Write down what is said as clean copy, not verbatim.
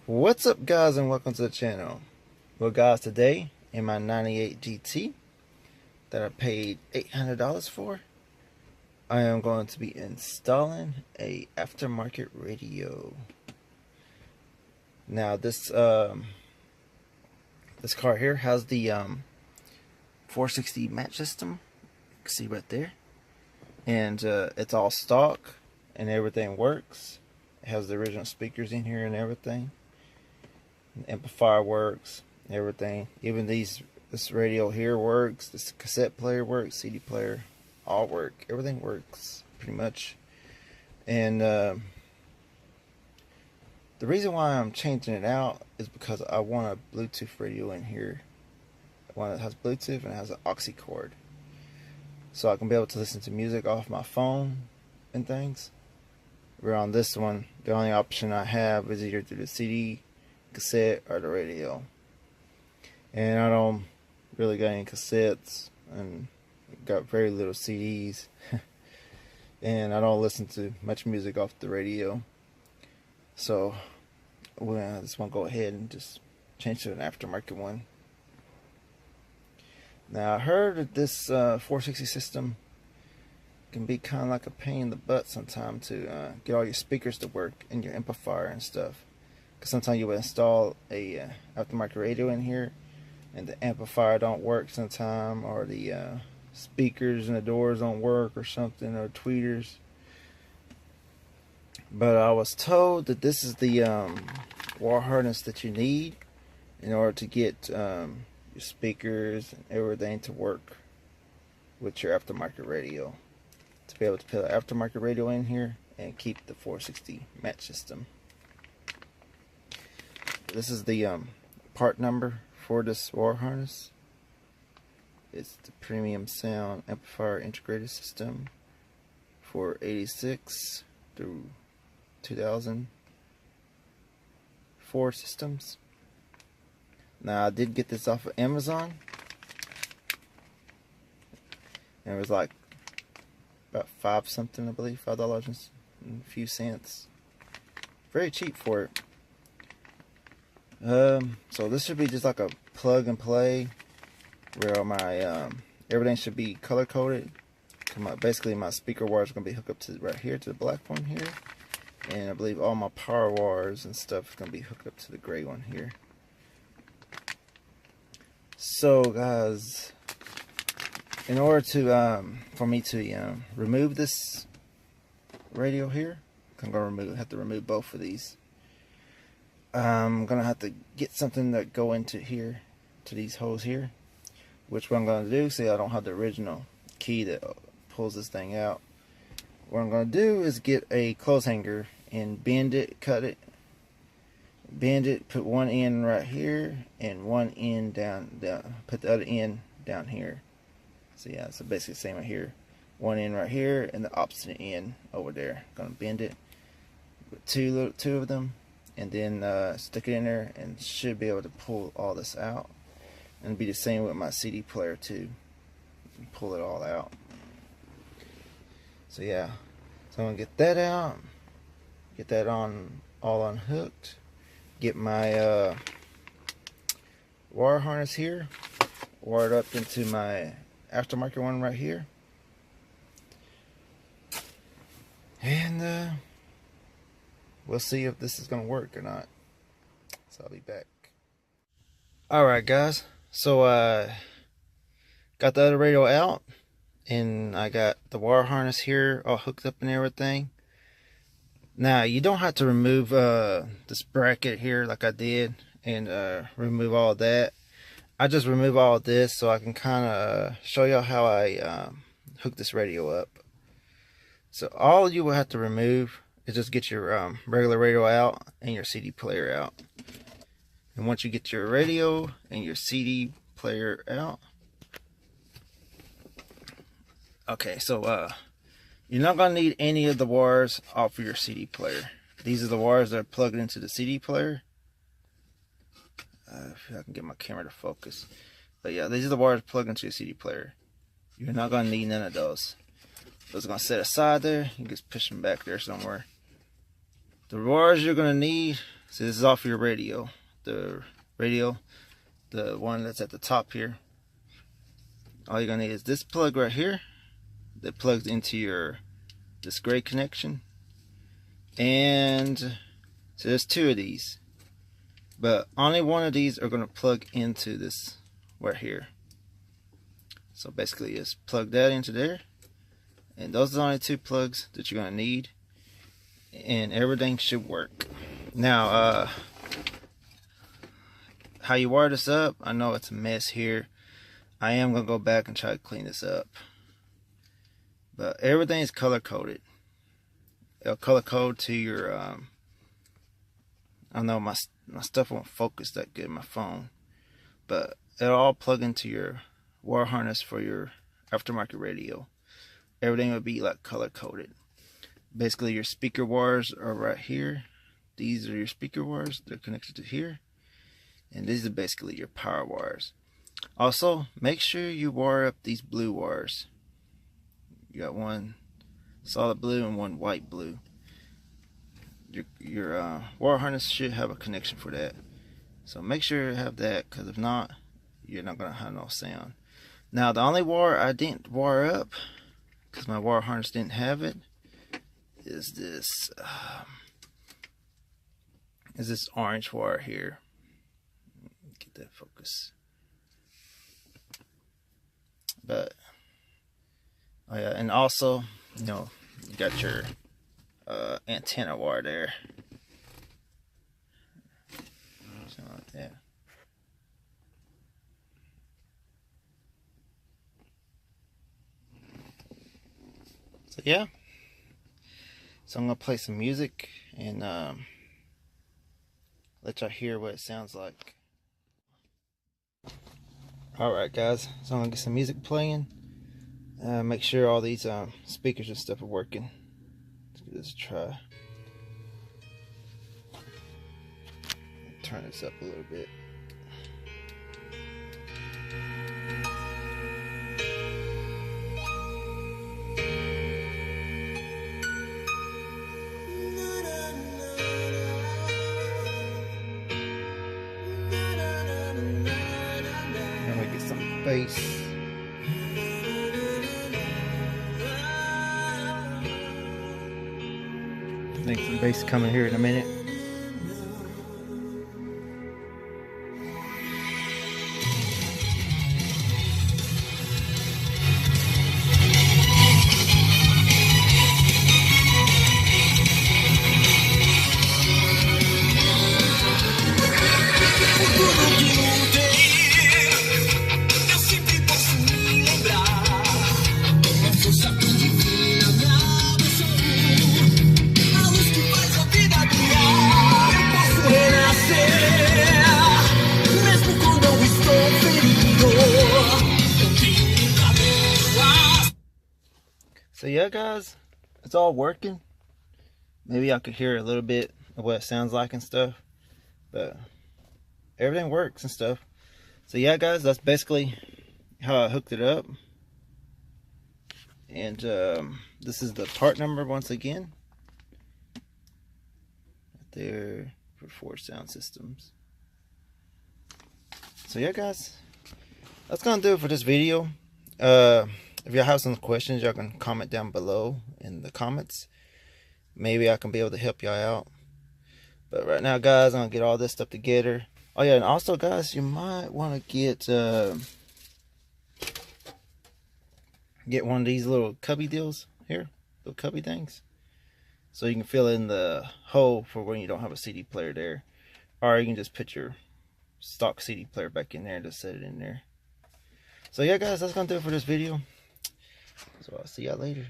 What's up, guys, and welcome to the channel. Well, guys, today in my 98 GT that I paid $800 for, I am going to be installing a aftermarket radio. Now this this car here has the 460 match system. You can see right there, and it's all stock and everything works. It has the original speakers in here and everything. The amplifier works, everything. Even this radio here works. This cassette player works, CD player, all work. Everything works pretty much. And the reason why I'm changing it out is because I want a Bluetooth radio in here. One that has Bluetooth and has an aux cord, so I can be able to listen to music off my phone and things. Where on this one, the only option I have is either through the CD, cassette, or the radio. And I don't really got any cassettes and got very little CDs. And I don't listen to much music off the radio. So I just want to go ahead and just change to an aftermarket one. Now I heard that this 460 system can be kind of like a pain in the butt sometimes to get all your speakers to work and your amplifier and stuff. Because sometimes you will install a aftermarket radio in here and the amplifier don't work sometime, or the speakers and the doors don't work or something, or tweeters. But I was told that this is the wire harness that you need in order to get your speakers and everything to work with your aftermarket radio, to be able to put an aftermarket radio in here and keep the 460 match system. This is the part number for this wire harness. It's the premium sound amplifier integrated system for 86 through 2004 systems. Now I did get this off of Amazon, and it was like about $5 something, I believe, $5 and a few cents. Very cheap for it. So this should be just like a plug and play, where my everything should be color coded. Basically my speaker wires are gonna be hooked up to right here, to the black one here, and I believe all my power wires and stuff is gonna be hooked up to the gray one here. So guys, in order to for me to remove this radio here, I'm gonna have to remove both of these. I'm gonna have to get something that go into here, to these holes here, which what I'm gonna do, see I don't have the original key that pulls this thing out. What I'm gonna do is get a clothes hanger and bend it, cut it, bend it, put one end right here and one end down, put the other end down here. So yeah, so basically the same right here. One end right here and the opposite end over there. Gonna bend it with two of them, and then stick it in there, and should be able to pull all this out. And be the same with my CD player too. Pull it all out. So yeah, so I'm gonna get that out, get that on, all unhooked, get my wire harness here wired up into my aftermarket one right here, and we'll see if this is gonna work or not. So I'll be back. Alright guys, so got the other radio out, and I got the wire harness here all hooked up and everything. Now you don't have to remove this bracket here like I did, and remove all that. I just remove all of this so I can kind of show y'all how I hook this radio up. So all you will have to remove is just get your regular radio out and your CD player out. And once you get your radio and your CD player out, okay, so you're not gonna need any of the wires off of your CD player. These are the wires that are plugged into the CD player. If I can get my camera to focus. But yeah, these are the wires plugged into your CD player. You're not gonna need none of those. Those are gonna set aside there. You can just push them back there somewhere. The wires you're gonna need So this is off your radio. The radio, the one that's at the top here. All you're gonna need is this plug right here that plugs into this gray connection. And so there's two of these, but only one of these are gonna plug into this right here. So basically just plug that into there, and those are the only two plugs that you're gonna need, and everything should work. Now how you wire this up, I know it's a mess here. I am gonna go back and try to clean this up, but everything is color coded. It'll color code to your I know my stuff won't focus that good on my phone, but it'll all plug into your wire harness for your aftermarket radio. Everything will be like color coded. Basically your speaker wires are right here. These are your speaker wires. They're connected to here, and these are basically your power wires. Also, make sure you wire up these blue wires. You got one solid blue and one white blue. Your wire harness should have a connection for that, so make sure you have that, because if not, you're not gonna have no sound. Now the only wire I didn't wire up, because my wire harness didn't have it, is this orange wire here. Get that focus. But oh yeah, and also, you know, you got your antenna wire there, something like that. So yeah, so I'm gonna play some music and let y'all hear what it sounds like. Alright guys, so I'm gonna get some music playing. Make sure all these speakers and stuff are working. Let's give this a try. Turn this up a little bit. I'm gonna get some bass. I think some bass coming here in a minute. So yeah guys, it's all working. Maybe I could hear a little bit of what it sounds like and stuff, but everything works and stuff. So yeah guys, that's basically how I hooked it up. And this is the part number once again. Right there for Ford Sound Systems. So yeah guys, that's gonna do it for this video. If y'all have some questions, y'all can comment down below in the comments. Maybe I can be able to help y'all out. But right now guys, I'm gonna get all this stuff together. Oh yeah, and also guys, you might want to get one of these little cubby deals here, little cubby things, so you can fill in the hole for when you don't have a CD player there, or you can just put your stock CD player back in there and just set it in there. So yeah guys, that's gonna do it for this video. So I'll see y'all later.